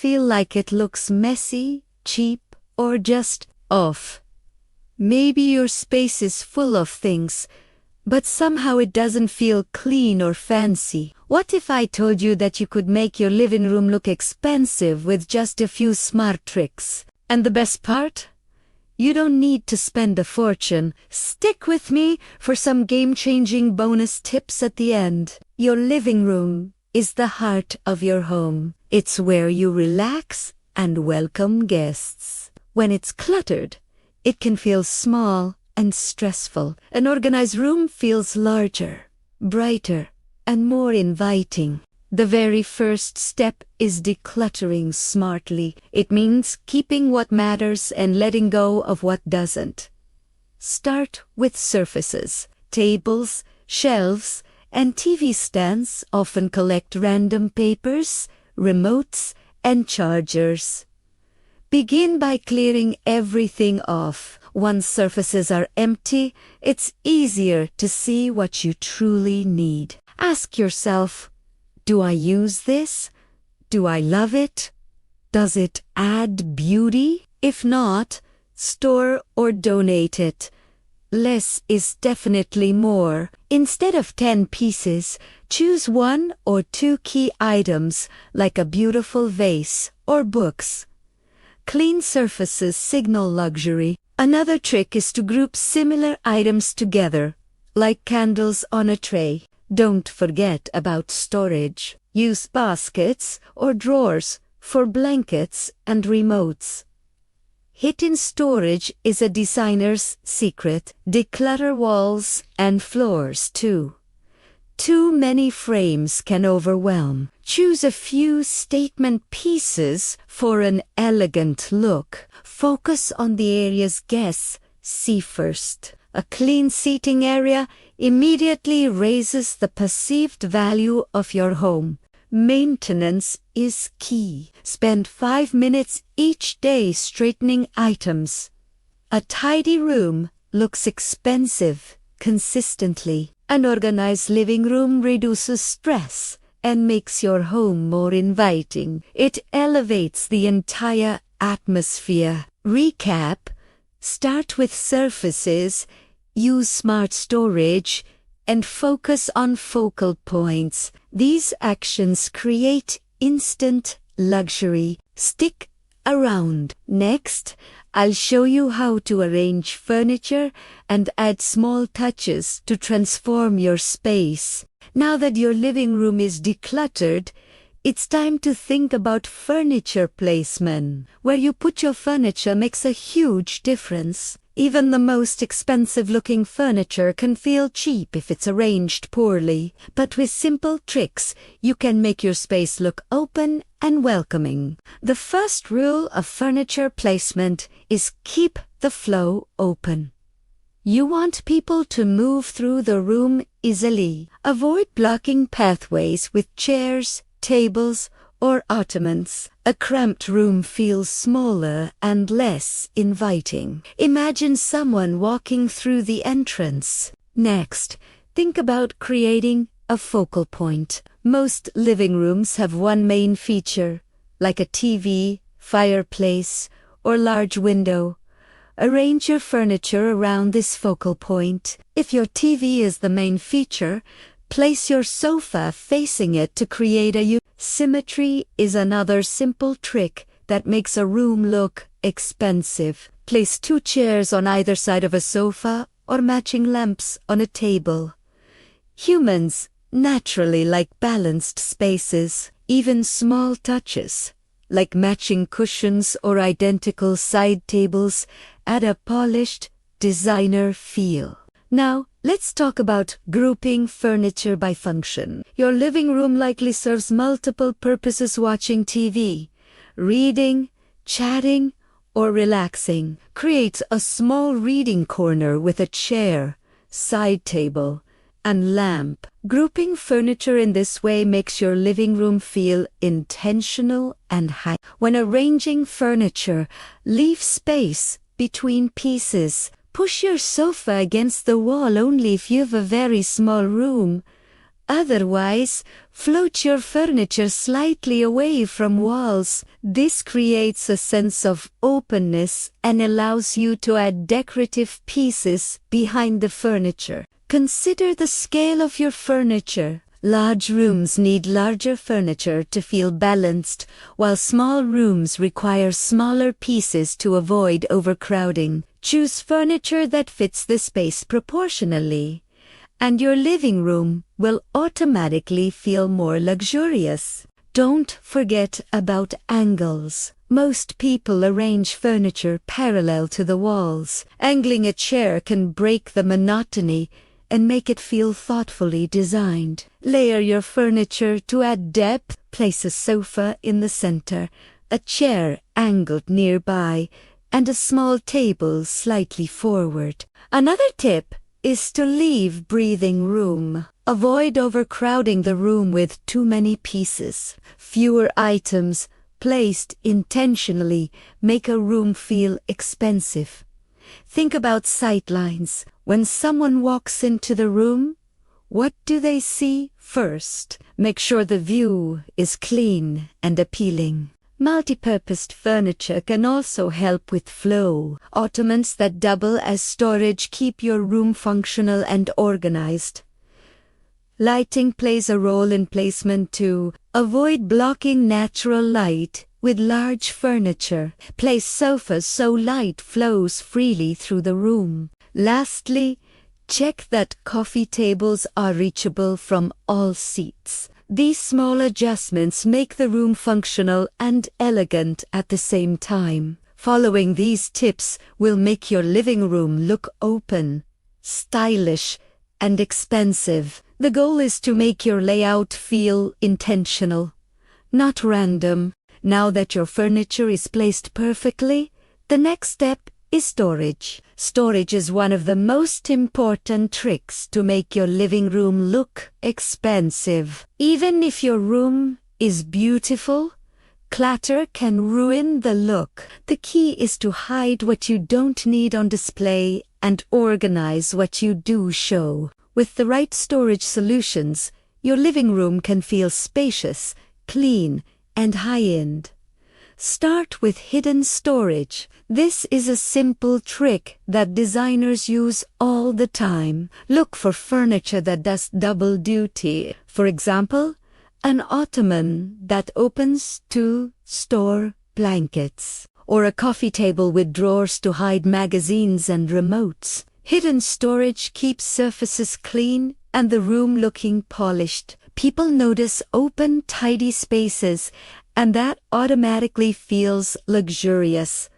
feel like it looks messy, cheap, or just off. Maybe your space is full of things, but somehow it doesn't feel clean or fancy. What if I told you that you could make your living room look expensive with just a few smart tricks? And the best part? You don't need to spend a fortune. Stick with me for some game-changing bonus tips at the end. Your living room is the heart of your home. It's where you relax and welcome guests. When it's cluttered, it can feel small and stressful. An organized room feels larger, brighter, and more inviting. The very first step is decluttering smartly. It means keeping what matters and letting go of what doesn't. Start with surfaces. Tables, shelves, and TV stands often collect random papers, remotes, and chargers. Begin by clearing everything off. Once surfaces are empty, it's easier to see what you truly need. Ask yourself, do I use this? Do I love it? Does it add beauty? If not, store or donate it. Less is definitely more. Instead of 10 pieces, choose 1 or 2 key items like a beautiful vase or books. Clean surfaces signal luxury. Another trick is to group similar items together, like candles on a tray. Don't forget about storage. Use baskets or drawers for blankets and remotes. Hidden storage is a designer's secret. Declutter walls and floors too. Too many frames can overwhelm. Choose a few statement pieces for an elegant look. Focus on the areas guests see first. A clean seating area immediately raises the perceived value of your home. Maintenance is key. Spend 5 minutes each day straightening items. A tidy room looks expensive consistently. An organized living room reduces stress and makes your home more inviting. It elevates the entire atmosphere. Recap: start with surfaces, use smart storage, and focus on focal points. These actions create instant luxury. Stick around. Next, I'll show you how to arrange furniture and add small touches to transform your space. Now that your living room is decluttered, it's time to think about furniture placement. Where you put your furniture makes a huge difference. Even the most expensive-looking furniture can feel cheap if it's arranged poorly. But with simple tricks, you can make your space look open and welcoming. The first rule of furniture placement is keep the flow open. You want people to move through the room easily. Avoid blocking pathways with chairs, tables, or ottomans. A cramped room feels smaller and less inviting. Imagine someone walking through the entrance. Next, think about creating a focal point. Most living rooms have one main feature, like a TV, fireplace, or large window. Arrange your furniture around this focal point. If your TV is the main feature, place your sofa facing it to create a Symmetry is another simple trick that makes a room look expensive. Place 2 chairs on either side of a sofa or matching lamps on a table. Humans naturally like balanced spaces. Even small touches, like matching cushions or identical side tables, add a polished designer feel. Now, let's talk about grouping furniture by function. Your living room likely serves multiple purposes: watching TV, reading, chatting, or relaxing. Create a small reading corner with a chair, side table, and lamp. Grouping furniture in this way makes your living room feel intentional and high. When arranging furniture, leave space between pieces. Push your sofa against the wall only if you have a very small room. Otherwise, float your furniture slightly away from walls. This creates a sense of openness and allows you to add decorative pieces behind the furniture. Consider the scale of your furniture. Large rooms need larger furniture to feel balanced, while small rooms require smaller pieces to avoid overcrowding. Choose furniture that fits the space proportionally, and your living room will automatically feel more luxurious. Don't forget about angles. Most people arrange furniture parallel to the walls. Angling a chair can break the monotony and make it feel thoughtfully designed. Layer your furniture to add depth. Place a sofa in the center, a chair angled nearby, and a small table slightly forward. Another tip is to leave breathing room. Avoid overcrowding the room with too many pieces. Fewer items placed intentionally make a room feel expensive. Think about sightlines. When someone walks into the room, what do they see first? Make sure the view is clean and appealing. Multi-purposed furniture can also help with flow. Ottomans that double as storage keep your room functional and organized. Lighting plays a role in placement too. Avoid blocking natural light with large furniture. Place sofas so light flows freely through the room. Lastly, check that coffee tables are reachable from all seats. These small adjustments make the room functional and elegant at the same time. Following these tips will make your living room look open, stylish, and expensive. The goal is to make your layout feel intentional, not random. Now that your furniture is placed perfectly, the next step is storage. Storage is one of the most important tricks to make your living room look expensive. Even if your room is beautiful, clutter can ruin the look. The key is to hide what you don't need on display and organize what you do show. With the right storage solutions, your living room can feel spacious, clean, and high-end. Start with hidden storage. This is a simple trick that designers use all the time. Look for furniture that does double duty. For example, an ottoman that opens to store blankets, or a coffee table with drawers to hide magazines and remotes. Hidden storage keeps surfaces clean and the room looking polished. People notice open, tidy spaces, and that automatically feels luxurious.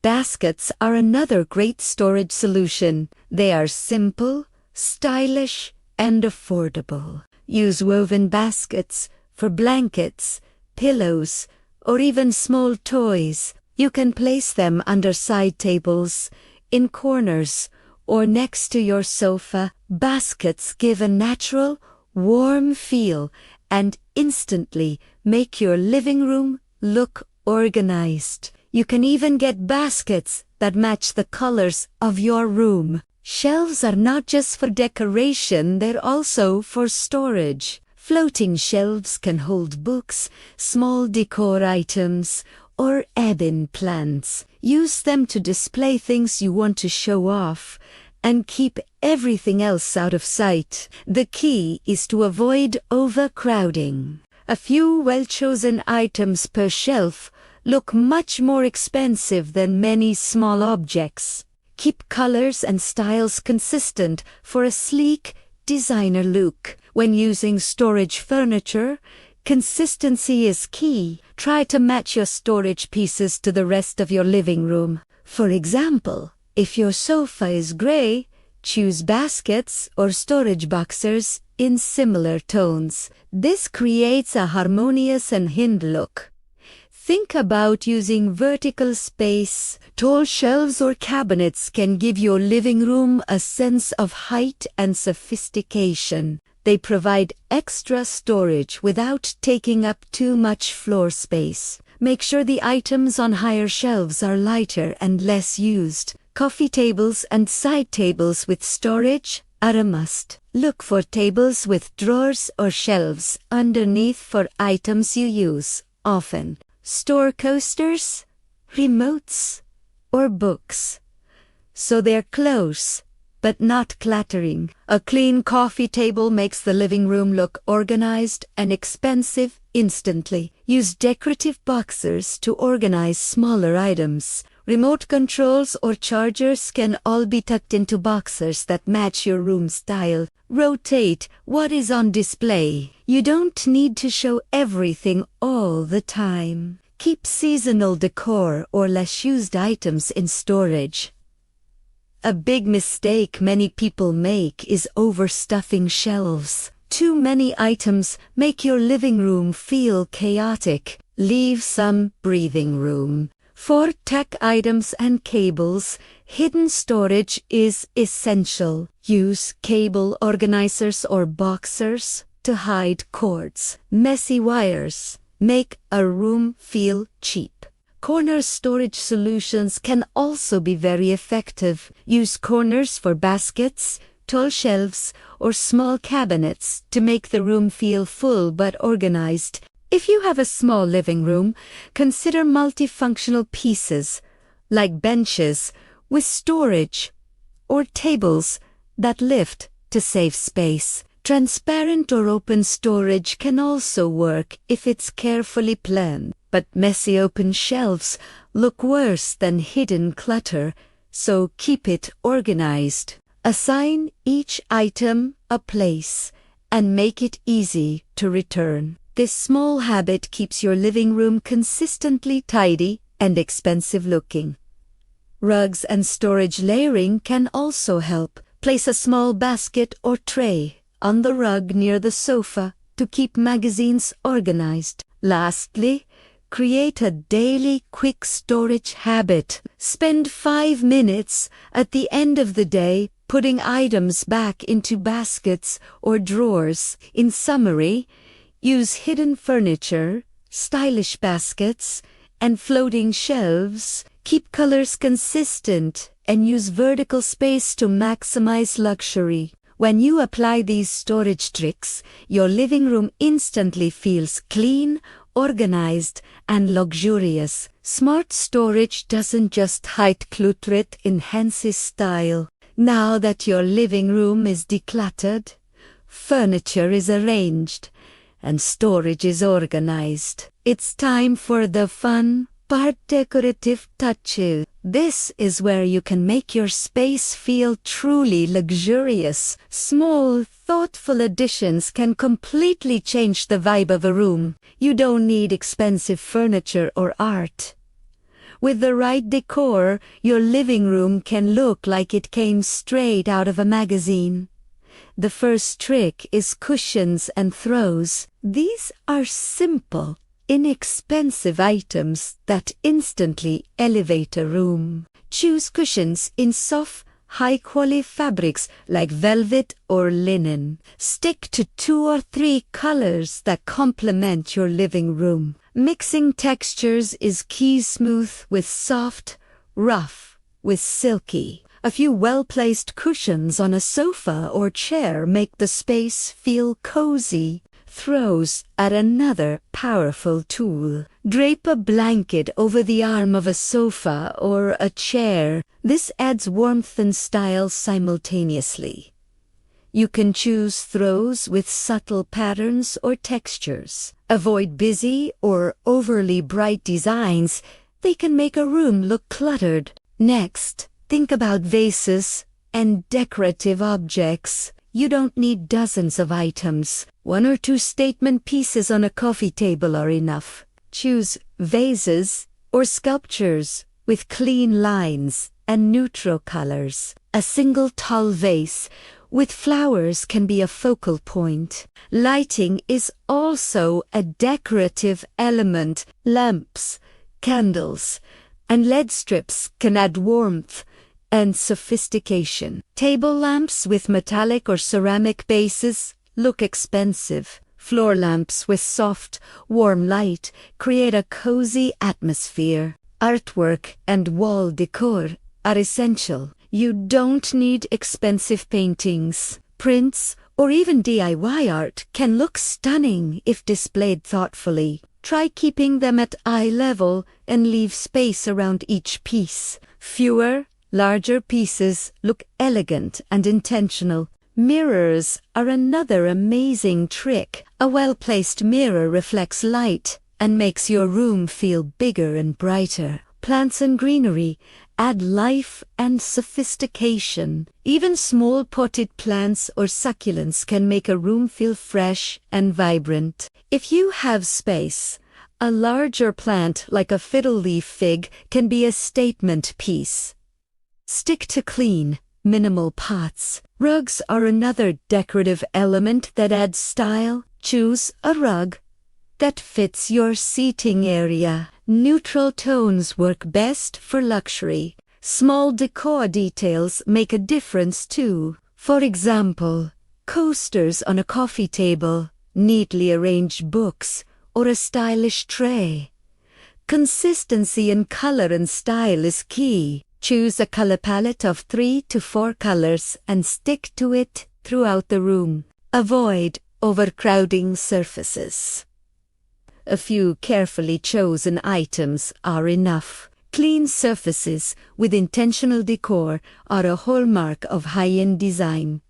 Baskets are another great storage solution. They are simple, stylish, and affordable. Use woven baskets for blankets, pillows, or even small toys. You can place them under side tables, in corners, or next to your sofa. Baskets give a natural, warm feel and instantly make your living room look organized. You can even get baskets that match the colors of your room. Shelves are not just for decoration, they're also for storage. Floating shelves can hold books, small decor items, or ebony plants. Use them to display things you want to show off and keep everything else out of sight. The key is to avoid overcrowding. A few well-chosen items per shelf look much more expensive than many small objects. Keep colors and styles consistent for a sleek designer look. When using storage furniture, consistency is key. Try to match your storage pieces to the rest of your living room. For example, if your sofa is gray, choose baskets or storage boxes in similar tones. This creates a harmonious and hinged look. Think about using vertical space. Tall shelves or cabinets can give your living room a sense of height and sophistication. They provide extra storage without taking up too much floor space. Make sure the items on higher shelves are lighter and less used. Coffee tables and side tables with storage are a must. Look for tables with drawers or shelves underneath for items you use often. Store coasters, remotes, or books, so they're close but not clattering. A clean coffee table makes the living room look organized and expensive instantly. Use decorative boxes to organize smaller items. Remote controls or chargers can all be tucked into boxes that match your room style. Rotate what is on display. You don't need to show everything all the time. Keep seasonal decor or less used items in storage. A big mistake many people make is overstuffing shelves. Too many items make your living room feel chaotic. Leave some breathing room. For tech items and cables, hidden storage is essential. Use cable organizers or boxers to hide cords. Messy wires make a room feel cheap. Corner storage solutions can also be very effective. Use corners for baskets, tall shelves, or small cabinets to make the room feel full but organized. If you have a small living room, consider multifunctional pieces, like benches with storage, or tables that lift to save space. Transparent or open storage can also work if it's carefully planned. But messy open shelves look worse than hidden clutter, so keep it organized. Assign each item a place and make it easy to return. This small habit keeps your living room consistently tidy and expensive looking. Rugs and storage layering can also help. Place a small basket or tray on the rug near the sofa to keep magazines organized. Lastly, create a daily quick storage habit. Spend 5 minutes at the end of the day putting items back into baskets or drawers. In summary, use hidden furniture, stylish baskets, and floating shelves. Keep colors consistent and use vertical space to maximize luxury. When you apply these storage tricks, your living room instantly feels clean, organized, and luxurious. Smart storage doesn't just hide clutter, it enhances style. Now that your living room is decluttered, furniture is arranged, and storage is organized, it's time for the fun part, decorative touches. This is where you can make your space feel truly luxurious. Small, thoughtful additions can completely change the vibe of a room. You don't need expensive furniture or art. With the right decor, your living room can look like it came straight out of a magazine. The first trick is cushions and throws. These are simple, inexpensive items that instantly elevate a room. Choose cushions in soft, high-quality fabrics like velvet or linen. Stick to 2 or 3 colors that complement your living room. Mixing textures is key. Smooth with soft, rough with silky. A few well-placed cushions on a sofa or chair make the space feel cozy. Throws are another powerful tool. Drape a blanket over the arm of a sofa or a chair. This adds warmth and style simultaneously. You can choose throws with subtle patterns or textures. Avoid busy or overly bright designs. They can make a room look cluttered. Next, think about vases and decorative objects. You don't need dozens of items. 1 or 2 statement pieces on a coffee table are enough. Choose vases or sculptures with clean lines and neutral colors. A single tall vase with flowers can be a focal point. Lighting is also a decorative element. Lamps, candles, and LED strips can add warmth and sophistication. Table lamps with metallic or ceramic bases look expensive. Floor lamps with soft, warm light create a cozy atmosphere. Artwork and wall decor are essential. You don't need expensive paintings. Prints or even DIY art can look stunning if displayed thoughtfully. Try keeping them at eye level and leave space around each piece. Fewer, larger pieces look elegant and intentional. Mirrors are another amazing trick. A well-placed mirror reflects light and makes your room feel bigger and brighter. Plants and greenery add life and sophistication. Even small potted plants or succulents can make a room feel fresh and vibrant. If you have space, a larger plant like a fiddle leaf fig can be a statement piece. Stick to clean, minimal pots. Rugs are another decorative element that adds style. Choose a rug that fits your seating area. Neutral tones work best for luxury. Small decor details make a difference too. For example, coasters on a coffee table, neatly arranged books, or a stylish tray. Consistency in color and style is key. Choose a color palette of 3 to 4 colors and stick to it throughout the room. Avoid overcrowding surfaces. A few carefully chosen items are enough. Clean surfaces with intentional decor are a hallmark of high-end design.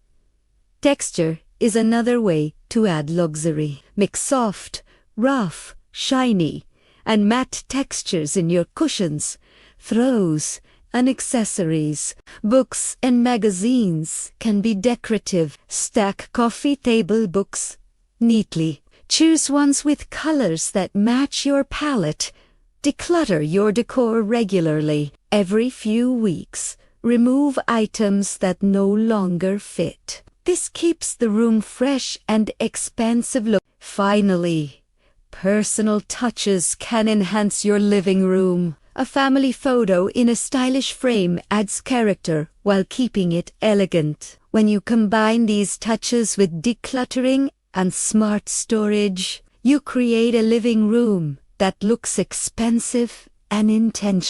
Texture is another way to add luxury. Mix soft, rough, shiny, and matte textures in your cushions, throws, and accessories. Books and magazines can be decorative. Stack coffee table books neatly. Choose ones with colors that match your palette. Declutter your decor regularly. Every few weeks, remove items that no longer fit. This keeps the room fresh and expansive look. Finally, personal touches can enhance your living room. A family photo in a stylish frame adds character while keeping it elegant. When you combine these touches with decluttering and smart storage, you create a living room that looks expensive and intentional.